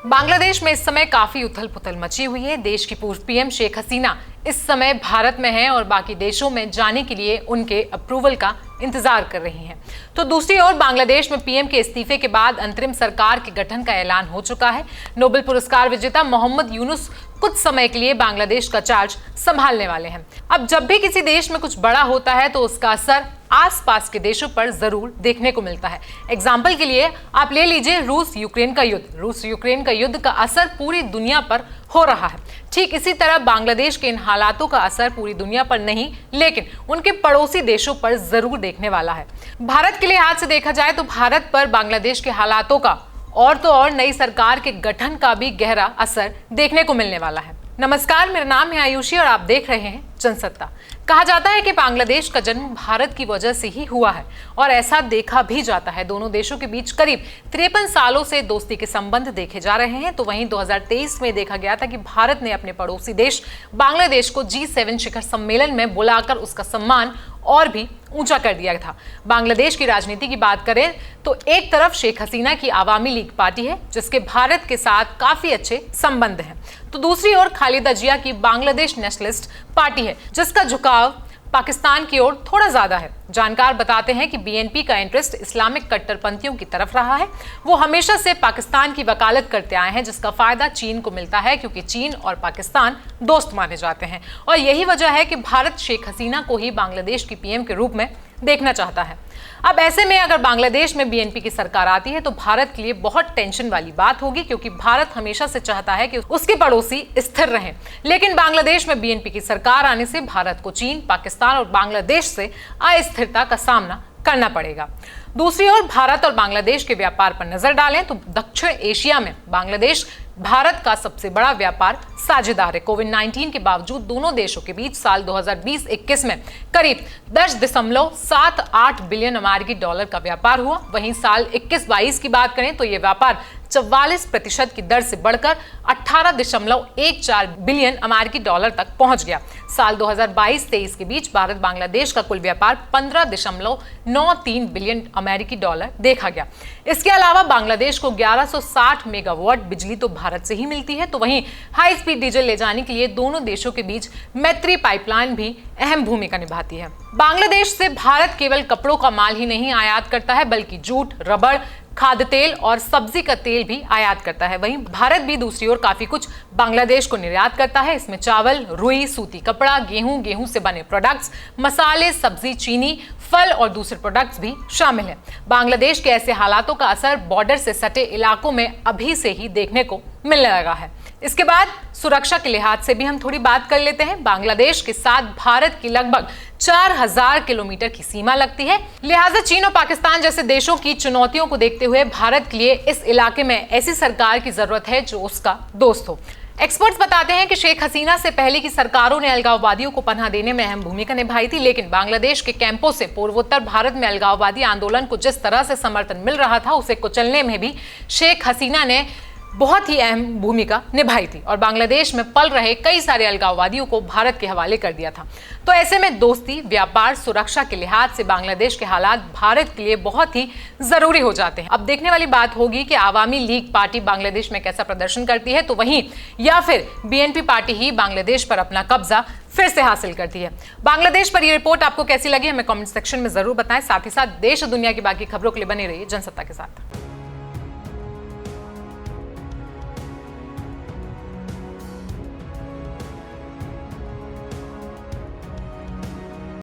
बांग्लादेश में इस समय काफी उथल पुथल मची हुई है। देश की पूर्व पीएम शेख हसीना इस समय भारत में हैं और बाकी देशों में जाने के लिए उनके अप्रूवल का इंतजार कर रही हैं। तो दूसरी ओर बांग्लादेश में पीएम के इस्तीफे के बाद अंतरिम सरकार के गठन का ऐलान हो चुका है। नोबेल पुरस्कार विजेता मोहम्मद यूनुस कुछ समय के लिए बांग्लादेश का चार्ज संभालने वाले हैं। अब जब भी किसी देश में कुछ बड़ा होता है तो उसका असर आसपास के देशों पर जरूर देखने को मिलता है। एग्जाम्पल के लिए आप ले लीजिए रूस यूक्रेन का युद्ध। रूस यूक्रेन का युद्ध का असर पूरी दुनिया पर हो रहा है। ठीक इसी तरह बांग्लादेश के इन हालातों का असर पूरी दुनिया पर नहीं, लेकिन उनके पड़ोसी देशों पर जरूर देखने वाला है। भारत के लिहाज से देखा जाए तो भारत पर बांग्लादेश के हालातों का और तो और नई सरकार के गठन का भी गहरा असर देखने को मिलने वाला है। नमस्कार, मेरा नाम है आयुषी और आप देख रहे हैं जनसत्ता। कहा जाता है कि बांग्लादेश का जन्म भारत की वजह से ही हुआ है और ऐसा देखा भी जाता है। दोनों देशों के बीच करीब 53 सालों से दोस्ती के संबंध देखे जा रहे हैं। तो वहीं 2023 में देखा गया था कि भारत ने अपने पड़ोसी देश बांग्लादेश को G7 शिखर सम्मेलन में बुलाकर उसका सम्मान और भी ऊंचा कर दिया था। बांग्लादेश की राजनीति की बात करें तो एक तरफ शेख हसीना की आवामी लीग पार्टी है जिसके भारत के साथ काफी अच्छे संबंध हैं, तो दूसरी ओर खालिदा जिया की बांग्लादेश नेशनलिस्ट पार्टी है जिसका झुकाव पाकिस्तान की ओर थोड़ा ज्यादा है। जानकार बताते हैं कि बीएनपी का इंटरेस्ट इस्लामिक कट्टरपंथियों की तरफ रहा है। वो हमेशा से पाकिस्तान की वकालत करते आए हैं जिसका फायदा चीन को मिलता है क्योंकि चीन और पाकिस्तान दोस्त माने जाते हैं और यही वजह है कि भारत शेख हसीना को ही बांग्लादेश की पीएम के रूप में देखना चाहता है। अब ऐसे में अगर बांग्लादेश में बीएनपी की सरकार आती है तो भारत के लिए बहुत टेंशन वाली बात होगी क्योंकि भारत हमेशा से चाहता है कि उसके पड़ोसी स्थिर रहें, लेकिन बांग्लादेश में बीएनपी की सरकार आने से भारत को चीन, पाकिस्तान और बांग्लादेश से अस्थिरता का सामना करना पड़ेगा। दूसरी ओर भारत और बांग्लादेश के व्यापार पर नजर डालें तो दक्षिण एशिया में बांग्लादेश भारत का सबसे बड़ा व्यापार साझेदार है। कोविड-19 के बावजूद दोनों देशों के बीच साल 2020-21 में करीब 10.78 बिलियन अमेरिकी डॉलर का व्यापार हुआ। वहीं साल 21-22 की बात करें तो यह व्यापार 44% की दर से बढ़कर 18.14 बिलियन अमेरिकी डॉलर तक पहुंच गया। साल 2022-23 के बीच भारत बांग्लादेश का कुल व्यापार 15.93 बिलियन अमेरिकी डॉलर देखा गया। इसके अलावा बांग्लादेश को 1160 मेगावाट बिजली तो भारत से ही मिलती है, तो वहीं हाई स्पीड डीजल ले जाने के लिए दोनों देशों के बीच मैत्री पाइपलाइन भी अहम भूमिका निभाती है। बांग्लादेश से भारत केवल कपड़ों का माल ही नहीं आयात करता है बल्कि जूट, रबड़, खाद्य तेल और सब्जी का तेल भी आयात करता है। वहीं भारत भी दूसरी ओर काफी कुछ बांग्लादेश को निर्यात करता है। इसमें चावल, रुई, सूती कपड़ा, गेहूं से बने प्रोडक्ट्स, मसाले, सब्जी, चीनी, फल और दूसरे प्रोडक्ट्स भी शामिल हैं। बांग्लादेश के ऐसे हालातों का असर बॉर्डर से सटे इलाकों में अभी से ही देखने को मिलने लगा है। इसके बाद सुरक्षा के लिहाज से भी हम थोड़ी बात कर लेते हैं। बांग्लादेश के साथ भारत की लगभग 4000 किलोमीटर की सीमा लगती है, लिहाजा चीन और पाकिस्तान जैसे देशों की चुनौतियों को देखते हुए भारत के लिए इस इलाके में ऐसी सरकार की जरूरत है जो उसका दोस्त हो। एक्सपर्ट्स बताते हैं कि शेख हसीना से पहले की सरकारों ने अलगाववादियों को पनाह देने में अहम भूमिका निभाई थी, लेकिन बांग्लादेश के कैंपों से पूर्वोत्तर भारत में अलगाववादी आंदोलन को जिस तरह से समर्थन मिल रहा था उसे कुचलने में भी शेख हसीना ने बहुत ही अहम भूमिका निभाई थी और बांग्लादेश में पल रहे कई सारे अलगाववादियों को भारत के हवाले कर दिया था। तो ऐसे में दोस्ती, व्यापार, सुरक्षा के लिहाज से बांग्लादेश के हालात भारत के लिए बहुत ही जरूरी हो जाते हैं। अब देखने वाली बात होगी कि आवामी लीग पार्टी बांग्लादेश में कैसा प्रदर्शन करती है, तो वहीं या फिर बीएनपी पार्टी ही बांग्लादेश पर अपना कब्जा फिर से हासिल करती है। बांग्लादेश पर यह रिपोर्ट आपको कैसी लगी हमें कमेंट सेक्शन में जरूर बताएं। साथ ही साथ देश और दुनिया की बाकी खबरों के लिए बने रहिए जनसत्ता के साथ।